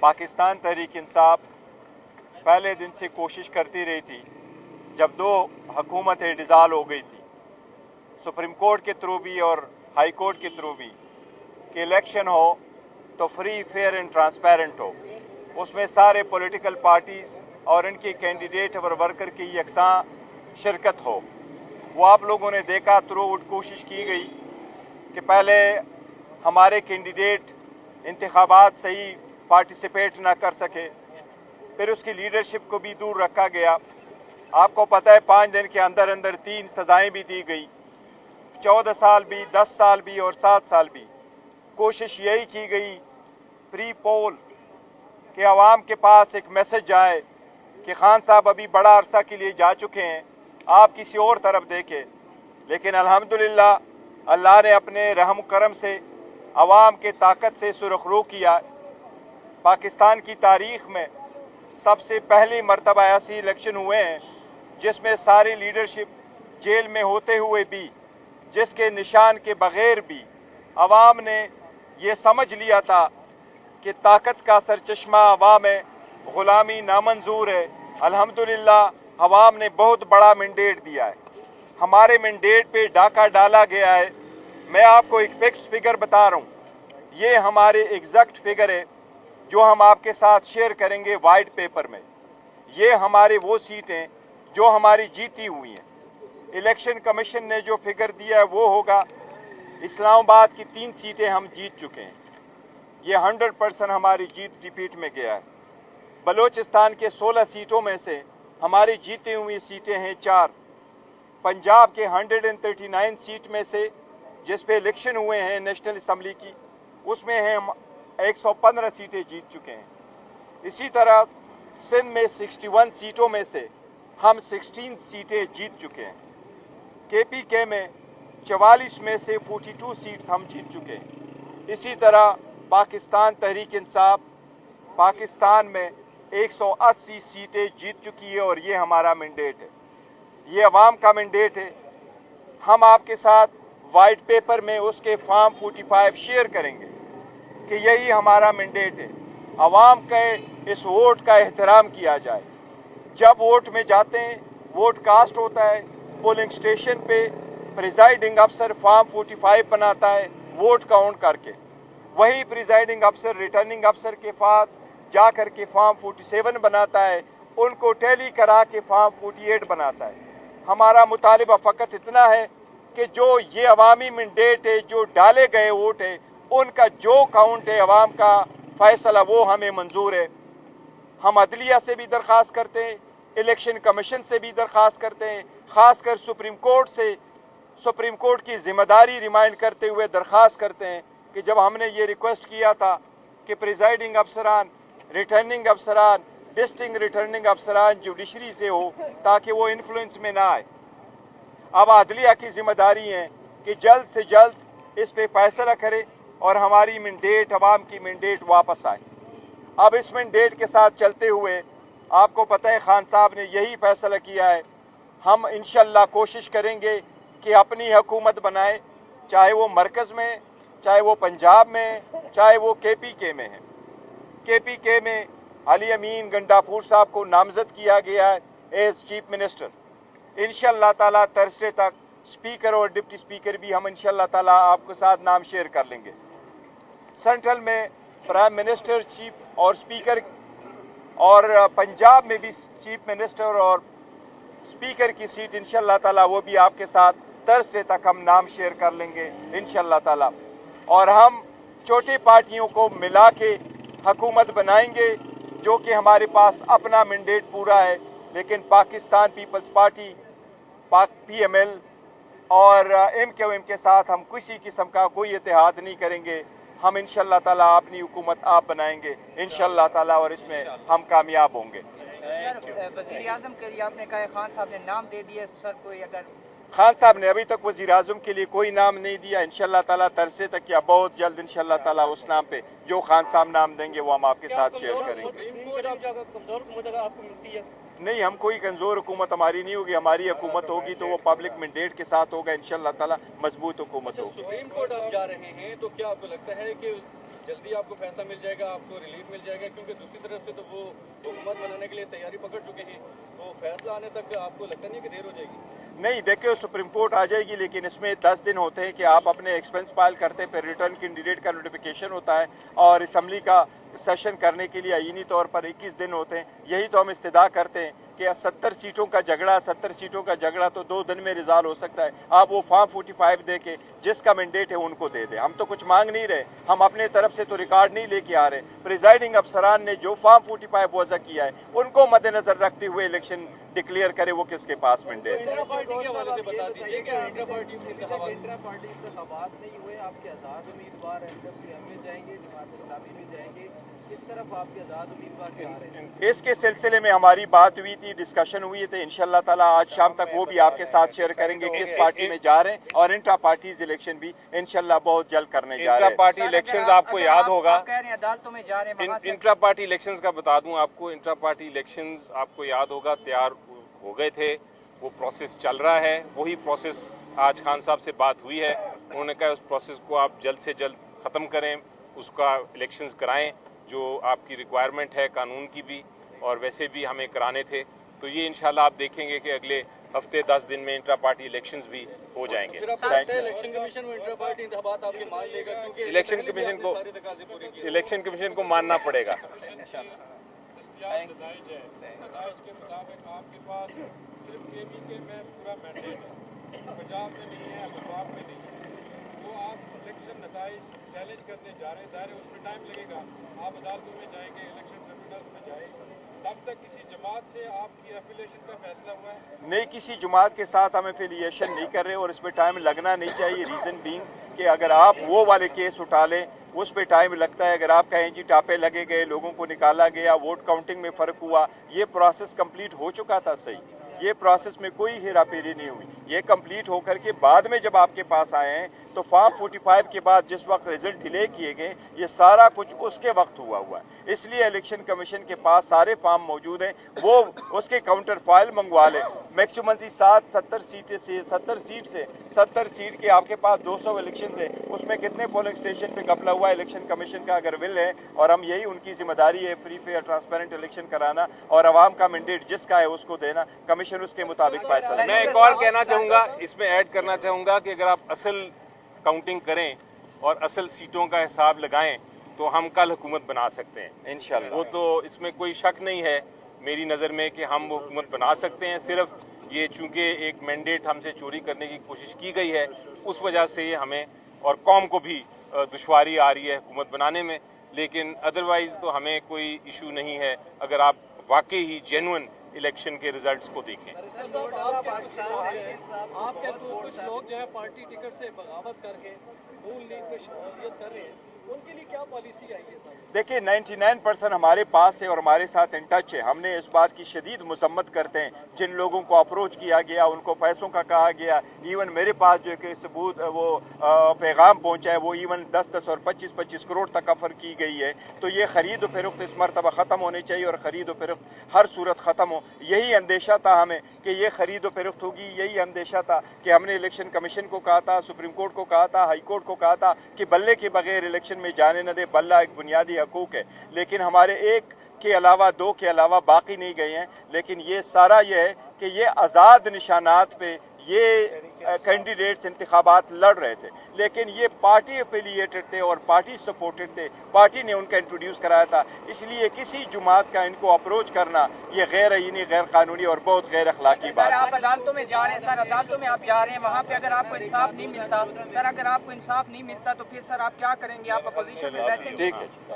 पाकिस्तान तहरीक इंसाफ पहले दिन से कोशिश करती रही थी, जब दो हुकूमतें डिज़ाल हो गई थी, सुप्रीम कोर्ट के थ्रू भी और हाई कोर्ट के थ्रू भी, कि इलेक्शन हो तो फ्री, फेयर एंड ट्रांसपेरेंट हो, उसमें सारे पॉलिटिकल पार्टीज़ और इनके कैंडिडेट और वर्कर की यकसां शिरकत हो। वो आप लोगों ने देखा, थ्रू आउट कोशिश की गई कि पहले हमारे कैंडिडेट इंतखाबात सही पार्टिसिपेट ना कर सके, फिर उसकी लीडरशिप को भी दूर रखा गया। आपको पता है 5 दिन के अंदर अंदर 3 सजाएं भी दी गई, 14 साल भी, 10 साल भी और 7 साल भी। कोशिश यही की गई प्री पोल कि आवाम के पास एक मैसेज जाए कि खान साहब अभी बड़ा अरसा के लिए जा चुके हैं, आप किसी और तरफ देखें। लेकिन अल्हम्दुलिल्लाह अल्लाह ने अपने रहम करम से आवाम के ताकत से सुरखरू किया। पाकिस्तान की तारीख में सबसे पहली मरतबा ऐसी इलेक्शन हुए हैं जिसमें सारी लीडरशिप जेल में होते हुए भी, जिसके निशान के बगैर भी अवाम ने ये समझ लिया था कि ताकत का सरचश्मा अवाम है, गुलामी नामंजूर है। अल्हम्दुलिल्लाह अवाम ने बहुत बड़ा मैंडेट दिया है, हमारे मैंडेट पे डाका डाला गया है। मैं आपको एक फिक्स फिगर बता रहा हूँ, ये हमारे एग्जैक्ट फिगर है जो हम आपके साथ शेयर करेंगे वाइट पेपर में। ये हमारे वो सीटें जो हमारी जीती हुई हैं। इलेक्शन कमीशन ने जो फिगर दिया है वो होगा, इस्लामाबाद की 3 सीटें हम जीत चुके हैं, ये 100% हमारी जीत रिपीट में गया है। बलूचिस्तान के 16 सीटों में से हमारी जीती हुई सीटें हैं 4। पंजाब के 139 सीट में से जिस पे इलेक्शन हुए हैं नेशनल असम्बली की, उसमें हम 115 सीटें जीत चुके हैं। इसी तरह सिंध में 61 सीटों में से हम 16 सीटें जीत चुके हैं। केपीके में 44 में से 42 सीट्स हम जीत चुके हैं। इसी तरह पाकिस्तान तहरीक इंसाफ पाकिस्तान में 180 सीटें जीत चुकी है और ये हमारा मैंडेट है, ये अवाम का मैंडेट है। हम आपके साथ वाइट पेपर में उसके फॉर्म 45 शेयर करेंगे कि यही हमारा मैंडेट है, अवाम के इस वोट का एहतराम किया जाए। जब वोट में जाते हैं, वोट कास्ट होता है, पोलिंग स्टेशन पे प्रिजाइडिंग अफसर फॉर्म 45 बनाता है वोट काउंट करके, वही प्रिजाइडिंग अफसर रिटर्निंग अफसर के पास जा करके फॉर्म 47 बनाता है, उनको टैली करा के फॉर्म 48 बनाता है। हमारा मुतालिबा फ़कत इतना है कि जो ये अवामी मैंडेट है, जो डाले गए वोट है, उनका जो काउंट है अवाम का फैसला, वो हमें मंजूर है। हम अदलिया से भी दरख्वास्त करते हैं, इलेक्शन कमीशन से भी दरख्वास्त करते हैं, खासकर सुप्रीम कोर्ट से सुप्रीम कोर्ट की जिम्मेदारी रिमाइंड करते हुए दरख्वास्त करते हैं कि जब हमने ये रिक्वेस्ट किया था कि प्रिजाइडिंग अफसरान, रिटर्निंग अफसरान, डिस्ट्रिक्ट रिटर्निंग अफसरान जुडिशरी से हो ताकि वो इन्फ्लुएंस में ना आए, अब अदलिया की जिम्मेदारी है कि जल्द से जल्द इस पे फैसला करे और हमारी मैंडेट, अवाम की मैंडेट वापस आए। अब इस मैंडेट के साथ चलते हुए आपको पता है खान साहब ने यही फैसला किया है, हम इंशाअल्लाह कोशिश करेंगे कि अपनी हुकूमत बनाए, चाहे वो मरकज़ में, चाहे वो पंजाब में, चाहे वो केपीके में है। केपीके में अली अमीन गंडापुर साहब को नामजद किया गया है एज चीफ मिनिस्टर। इंशाअल्लाह ताला थर्सडे तक स्पीकर और डिप्टी स्पीकर भी हम इंशाअल्लाह ताला आपके साथ नाम शेयर कर लेंगे। सेंट्रल में प्राइम मिनिस्टर, चीफ और स्पीकर, और पंजाब में भी चीफ मिनिस्टर और स्पीकर की सीट इंशाअल्लाह ताला वो भी आपके साथ थर्सडे तक हम नाम शेयर कर लेंगे इंशाअल्लाह ताला। और हम छोटी पार्टियों को मिला के हुकूमत बनाएंगे, जो कि हमारे पास अपना मैंडेट पूरा है, लेकिन पाकिस्तान पीपल्स पार्टी PML और MQM के साथ हम किसी किस्म का कोई इत्तेहाद नहीं करेंगे। हम इंशाअल्लाह ताला अपनी हुकूमत आप बनाएंगे इंशाअल्लाह ताला, और इसमें हम कामयाब होंगे। सर, वज़ीर आज़म के लिए आपने कहा खान साहब ने नाम दे दिया, सर कोई अगर खान साहब ने अभी तक वज़ीर आज़म के लिए कोई नाम नहीं दिया, इंशाअल्लाह ताला थर्सडे तक या बहुत जल्द इंशाअल्लाह ताला उस नाम पे जो खान साहब नाम देंगे वो हम आपके साथ शेयर करेंगे। नहीं, हम कोई कमजोर हुकूमत हमारी नहीं होगी, हमारी हुकूमत होगी तो वो पब्लिक मैंडेट के साथ होगा इंशाअल्लाह ताला, मजबूत हुकूमत होगी। सुप्रीम कोर्ट आप जा रहे हैं तो क्या आपको लगता है कि जल्दी आपको फैसला मिल जाएगा, आपको रिलीफ मिल जाएगा, क्योंकि दूसरी तरफ से तो वो हुकूमत बनाने के लिए तैयारी पकड़ चुके हैं, तो फैसला आने तक आपको लगता नहीं है कि देर हो जाएगी? नहीं, देखिए सुप्रीम कोर्ट आ जाएगी, लेकिन इसमें 10 दिन होते हैं कि आप अपने एक्सपेंस फाइल करते हैं, फिर रिटर्न कैंडिडेट का नोटिफिकेशन होता है और असेंबली का सेशन करने के लिए आईनी तौर पर 21 दिन होते हैं। यही तो हम इस्तदा करते हैं कि 70 सीटों का झगड़ा तो 2 दिन में रिजॉल्व हो सकता है। आप वो फॉर्म 45 दे के जिसका मैंडेट है उनको दे दें। हम तो कुछ मांग नहीं रहे, हम अपने तरफ से तो रिकॉर्ड नहीं लेके आ रहे। प्रिजाइडिंग अफसरान ने जो फॉर्म 45 वज़ा किया है उनको मद्देनजर रखते हुए इलेक्शन डिक्लेयर करे वो किसके पास मैंडेट है। इंट्रा पार्टी के हवाले से बता दीजिए कि इंट्रा पार्टी इंतखाबात नहीं हुए, आपके आज़ाद उम्मीदवार एनडब्ल्यूएम में जाएंगे, जमात इस्लामी में जाएंगे, किस तरफ आपके आज़ाद उम्मीदवार जा रहे हैं? इसके सिलसिले में हमारी बात हुई थी, डिस्कशन हुई थी। इंशाअल्लाह ताला आज शाम तक वो भी आपके साथ शेयर करेंगे किस पार्टी में जा रहे हैं, और इंट्रा पार्टीज इलेक्शन भी इंशाअल्लाह बहुत जल्द करने जा रहे हैं। इंट्रा पार्टी इलेक्शंस आपको याद होगा, आप कह रहे हैं अदालतों में जा रहे हैं, वहाँ से इंट्रा पार्टी इलेक्शंस का बता दूं आपको, इंट्रा पार्टी इलेक्शंस आपको याद होगा तैयार हो गए थे, वो प्रोसेस चल रहा है। वही प्रोसेस आज खान साहब से बात हुई है, उन्होंने कहा उस प्रोसेस को आप जल्द से जल्द खत्म करें, उसका इलेक्शंस कराएं जो आपकी रिक्वायरमेंट है कानून की भी और वैसे भी हमें कराने थे। तो ये इंशाल्लाह आप देखेंगे कि अगले हफ्ते 10 दिन में इंट्रा पार्टी इलेक्शंस भी हो जाएंगे। फिर आपको लगता है इलेक्शन कमीशन वो इंट्रा पार्टी इंतखाबात आपके मान लेगा, क्योंकि इलेक्शन कमीशन को सारे तकाज़े पूरे किए। इलेक्शन कमीशन को मानना पड़ेगा। के मुताबिक आपके पास सिर्फ केपी में पूरा मैंडेट है, पंजाब में नहीं है, पंजाब में नहीं है, तो आप इलेक्शन नताइज चैलेंज करने जा रहे हैं, ज़ाहिर है उसमें टाइम लगेगा, आप अदालतों में जाएंगे, इलेक्शन ट्रिब्यूनल्स में जाएंगे, तब तक किसी जमात से आपकी एफिलिएशन का फैसला हुआ है? नहीं, किसी जमात के साथ हम एफिलिएशन नहीं कर रहे और इस पर टाइम लगना नहीं चाहिए। रीजन बीइंग कि अगर आप वो वाले केस उठा लें उस पर टाइम लगता है। अगर आप कहें जी टापे लगे गए, लोगों को निकाला गया, वोट काउंटिंग में फर्क हुआ, ये प्रोसेस कंप्लीट हो चुका था। सही, ये प्रोसेस में कोई हेराफेरी नहीं हुई। ये कंप्लीट होकर के बाद में जब आपके पास आए हैं तो फॉर्म 45 के बाद जिस वक्त रिजल्ट डिले किए गए, ये सारा कुछ उसके वक्त हुआ है। इसलिए इलेक्शन कमीशन के पास सारे फॉर्म मौजूद हैं, वो उसके काउंटर फाइल मंगवा ले। मैक्सिमम 70 सीट के आपके पास 200 इलेक्शन है, उसमें कितने पोलिंग स्टेशन पे घपला हुआ है। इलेक्शन कमीशन का अगर विल है, और हम यही उनकी जिम्मेदारी है फ्री फेयर ट्रांसपेरेंट इलेक्शन कराना और अवाम का मैंडेट जिसका है उसको देना, कमीशन उसके मुताबिक फैसला। मैं एक और कहना चाहूंगा, इसमें ऐड करना चाहूंगा कि अगर आप असल काउंटिंग करें और असल सीटों का हिसाब लगाएं तो हम कल हुकूमत बना सकते हैं इंशाल्लाह। वो तो इसमें कोई शक नहीं है मेरी नज़र में कि हम वो हुकूमत बना सकते हैं। सिर्फ ये चूंकि एक मैंडेट हमसे चोरी करने की कोशिश की गई है, उस वजह से हमें और कौम को भी दुश्वारी आ रही है हुकूमत बनाने में, लेकिन अदरवाइज तो हमें कोई इशू नहीं है अगर आप वाकई ही जेन्युइन इलेक्शन के रिजल्ट्स को देखें। आपके कुछ लोग जो है पार्टी टिकट से बगावत करके नून लीग में शमूलियत कर रहे हैं, उनके लिए क्या पॉलिसी आई है? देखिए 99% हमारे पास है और हमारे साथ इन टच है। हमने इस बात की शदीद मजम्मत करते हैं जिन लोगों को अप्रोच किया गया, उनको पैसों का कहा गया। इवन मेरे पास जो कि सबूत वो पैगाम पहुंचा है, वो इवन 10-10 और 25-25 करोड़ तक ऑफर की गई है। तो ये खरीद व फरोख्त इस मरतबा खत्म होनी चाहिए और खरीद व फरोख्त हर सूरत खत्म हो। यही अंदेशा था हमें कि ये खरीद व फरोख्त होगी, यही अंदेशा था कि हमने इलेक्शन कमीशन को कहा था, सुप्रीम कोर्ट को कहा था, हाई कोर्ट को कहा था कि बल्ले के बगैर इलेक्शन में जाने न दे। बल्ला एक बुनियादी हकूक है, लेकिन हमारे एक के अलावा, दो के अलावा बाकी नहीं गए हैं। लेकिन ये सारा ये है कि ये आज़ाद निशानात पे ये कैंडिडेट्स इंतखाबात लड़ रहे थे, लेकिन ये पार्टी एफिलिएटेड थे और पार्टी सपोर्टेड थे, पार्टी ने उनका इंट्रोड्यूस कराया था। इसलिए किसी जुमात का इनको अप्रोच करना ये गैर आईनी, गैर कानूनी और बहुत गैर अखलाकी बात है। आप अदालतों में जा रहे हैं सर, अदालतों में आप जा रहे हैं, वहाँ पे अगर आपको इंसाफ नहीं मिलता सर, अगर आपको इंसाफ नहीं मिलता तो फिर सर आप क्या करेंगे? आप अपोजिशन में बैठेंगे? ठीक है।